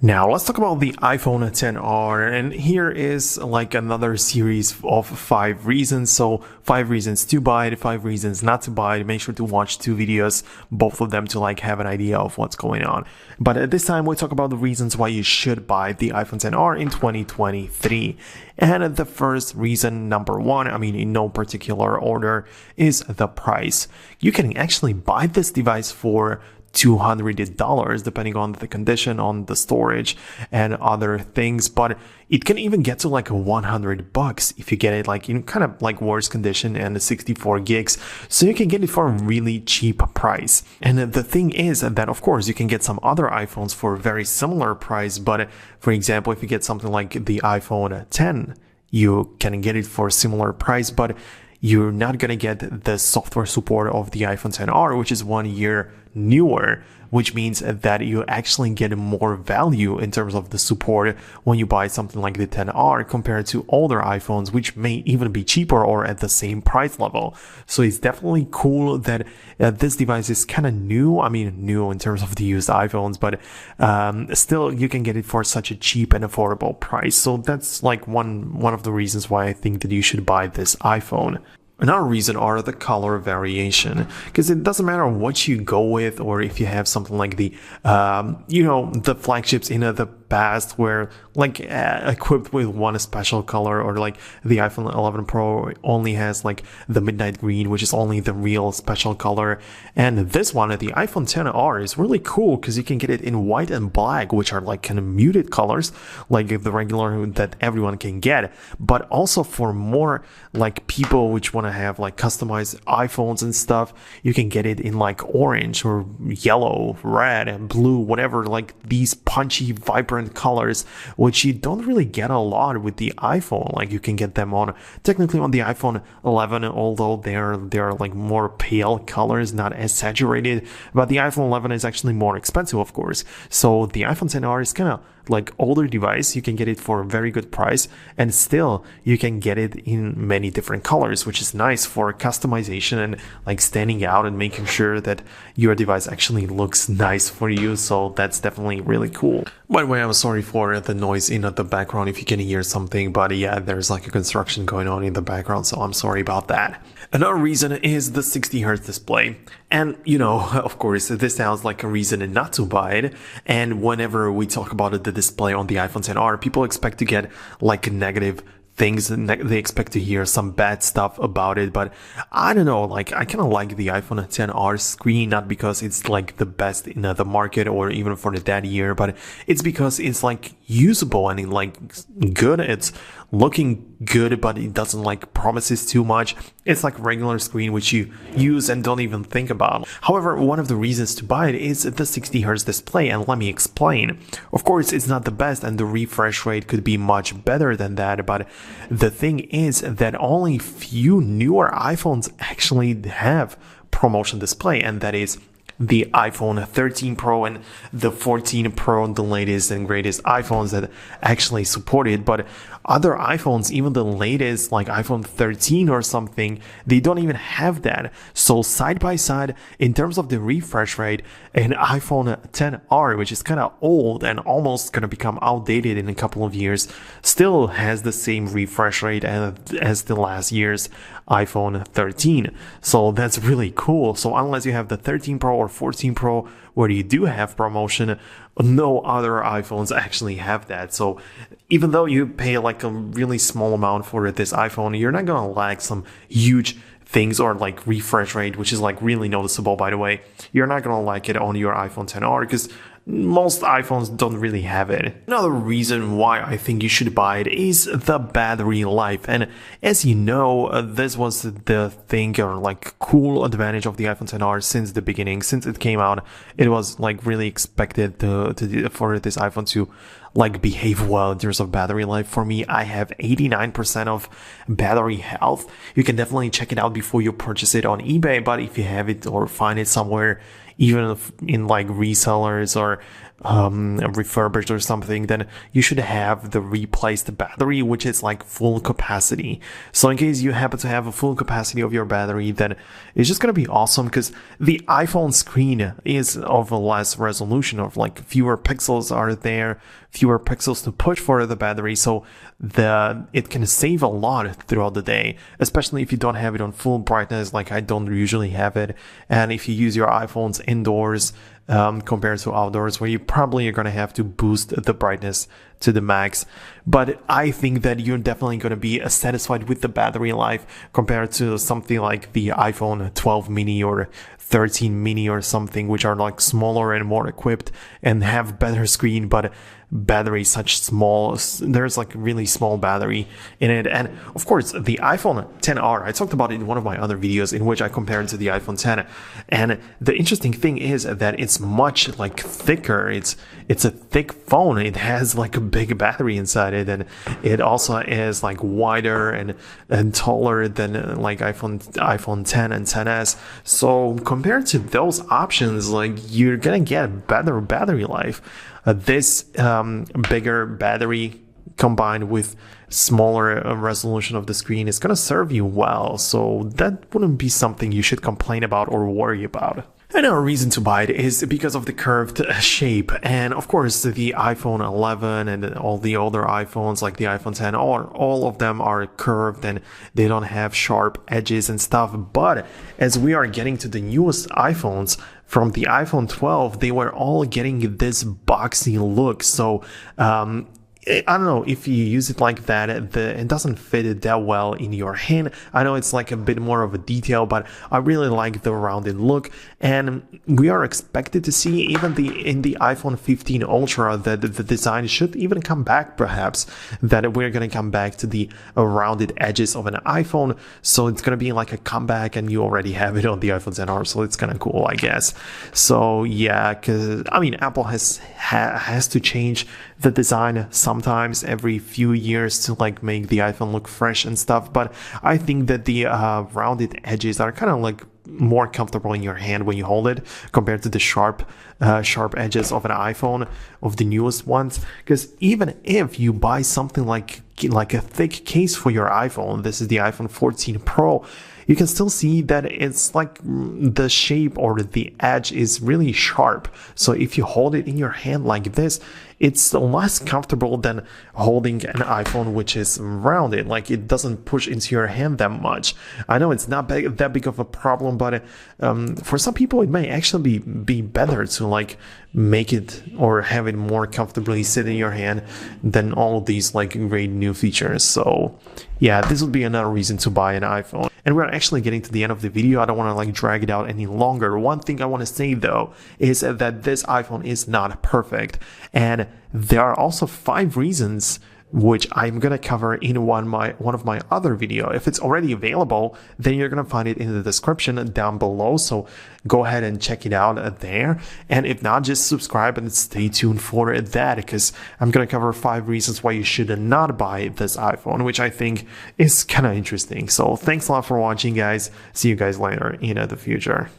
Now let's talk about the iPhone XR, and here is like another series of 5 reasons. So 5 reasons to buy it, 5 reasons not to buy it. Make sure to watch 2 videos, both of them to like have an idea of what's going on. But at this time we'll talk about the reasons why you should buy the iPhone XR in 2023. And the first reason, number 1, I mean in no particular order, is the price. You can actually buy this device for $200 depending on the condition, on the storage and other things, but it can even get to like $100 if you get it like in kind of like worse condition and 64 gigs. So you can get it for a really cheap price. And the thing is that of course you can get some other iPhones for a very similar price, but for example, if you get something like the iPhone 10, you can get it for a similar price, but you're not going to get the software support of the iPhone XR, which is 1 year newer, which means that you actually get more value in terms of the support when you buy something like the XR compared to older iPhones, which may even be cheaper or at the same price level. So it's definitely cool that this device is kind of new. I mean, new in terms of the used iPhones, but still you can get it for such a cheap and affordable price. So that's like one of the reasons why I think that you should buy this iPhone. Another reason are the color variation, because it doesn't matter what you go with, or if you have something like the, the flagships in the past were like equipped with one special color, or like the iPhone 11 Pro only has like the midnight green, which is only the real special color. And this one, the iPhone XR, is really cool because you can get it in white and black, which are like kind of muted colors, like the regular that everyone can get. But also for more like people which want to have like customized iPhones and stuff, you can get it in like orange or yellow, red and blue, whatever, like these punchy, vibrant colors, which you don't really get a lot with the iPhone. Like you can get them technically on the iPhone 11, although they're like more pale colors, not as saturated, but the iPhone 11 is actually more expensive, of course. So the iPhone XR is kind of like older device. You can get it for a very good price, and still you can get it in many different colors, which is nice for customization and like standing out and making sure that your device actually looks nice for you. So that's definitely really cool. By the way, I'm sorry for the noise in the background if you can hear something, but yeah, there's like a construction going on in the background, so I'm sorry about that. Another reason is the 60Hz display. And, of course, this sounds like a reason not to buy it. And whenever we talk about the display on the iPhone XR, people expect to get like negative things, and they expect to hear some bad stuff about it. But I don't know, like I kind of like the iPhone XR screen, not because it's like the best in the market or even for that year, but it's because it's like usable and like good. It's looking good, but it doesn't like promises too much. It's like regular screen which you use and don't even think about. However, one of the reasons to buy it is the 60Hz display, and let me explain. Of course, it's not the best and the refresh rate could be much better than that, but the thing is that only few newer iPhones actually have promotion display, and that is the iPhone 13 Pro and the 14 Pro, the latest and greatest iPhones that actually support it. But other iPhones, even the latest like iPhone 13 or something, they don't even have that. So side by side, in terms of the refresh rate, an iPhone XR, which is kind of old and almost going to become outdated in a couple of years, still has the same refresh rate as the last year's iPhone 13. So that's really cool. So unless you have the 13 Pro or 14 Pro where you do have promotion, no other iPhones actually have that. So even though you pay like a really small amount for this iPhone, you're not gonna lack some huge things, or like refresh rate, which is like really noticeable, by the way. You're not gonna like it on your iPhone XR because most iPhones don't really have it. Another reason why I think you should buy it is the battery life. And as you know, this was the thing, or like cool advantage of the iPhone XR since the beginning. Since it came out, it was like really expected for this iPhone to like behave well in terms of battery life. For me, I have 89% of battery health. You can definitely check it out before you purchase it on eBay, but if you have it or find it somewhere, even in like resellers or refurbished or something, then you should have the replaced battery, which is like full capacity. So in case you happen to have a full capacity of your battery, then it's just gonna be awesome, because the iPhone screen is of a less resolution, of like fewer pixels are there, fewer pixels to push for the battery, so it can save a lot throughout the day, especially if you don't have it on full brightness like I don't usually have it, and if you use your iPhones indoors compared to outdoors, where you probably are going to have to boost the brightness to the max. But I think that you're definitely going to be satisfied with the battery life compared to something like the iPhone 12 mini or 13 mini or something, which are like smaller and more equipped and have better screen, but battery such small, there's like really small battery in it. And of course the iPhone XR, I talked about it in one of my other videos in which I compared it to the iPhone X, and the interesting thing is that it's much like thicker. It's a thick phone. It has like a big battery inside it, and it also is like wider and taller than like iPhone X and XS. So compared to those options, like you're gonna get better battery life. This bigger battery combined with smaller resolution of the screen is going to serve you well, so that wouldn't be something you should complain about or worry about. Another reason to buy it is because of the curved shape, and of course the iPhone 11 and all the older iPhones like the iPhone X, all of them are curved and they don't have sharp edges and stuff. But as we are getting to the newest iPhones, from the iPhone 12, they were all getting this boxy look. So I don't know, if you use it like that, it doesn't fit it that well in your hand. I know it's like a bit more of a detail, but I really like the rounded look. And we are expected to see even in the iPhone 15 Ultra that the design should even come back, perhaps, that we're going to come back to the rounded edges of an iPhone. So it's going to be like a comeback, and you already have it on the iPhone XR, so it's kind of cool, I guess. So yeah, because I mean, Apple has to change the design sometimes every few years to like make the iPhone look fresh and stuff, but I think that the rounded edges are kind of like more comfortable in your hand when you hold it compared to the sharp edges of an iPhone, of the newest ones. Because even if you buy something like a thick case for your iPhone, this is the iPhone 14 Pro, you can still see that it's like the shape or the edge is really sharp. So if you hold it in your hand like this, it's less comfortable than holding an iPhone which is rounded, like it doesn't push into your hand that much. I know it's not that big of a problem, but for some people it may actually be better to like make it or have it more comfortably sit in your hand than all of these like great new features. So yeah, this would be another reason to buy an iPhone. And we're actually getting to the end of the video. I don't want to like drag it out any longer. One thing I want to say though is that this iPhone is not perfect, and there are also 5 reasons which I'm gonna cover in one of my other video. If it's already available, then you're gonna find it in the description down below, so go ahead and check it out there. And if not, just subscribe and stay tuned for that, because I'm gonna cover 5 reasons why you should not buy this iPhone, which I think is kind of interesting. So thanks a lot for watching, guys. See you guys later in the future.